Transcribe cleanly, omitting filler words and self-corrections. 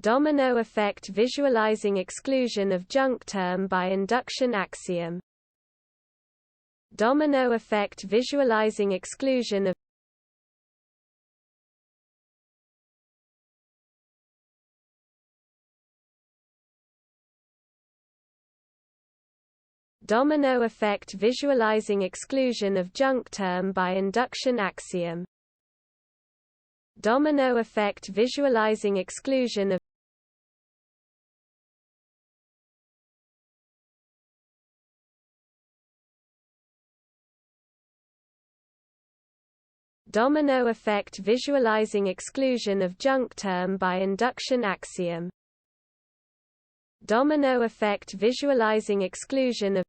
Domino effect visualizing exclusion of junk term by induction axiom. Domino effect visualizing exclusion of Domino effect visualizing exclusion of junk term by induction axiom. Domino effect visualizing exclusion of Domino effect visualizing exclusion of junk term by induction axiom. Domino effect visualizing exclusion of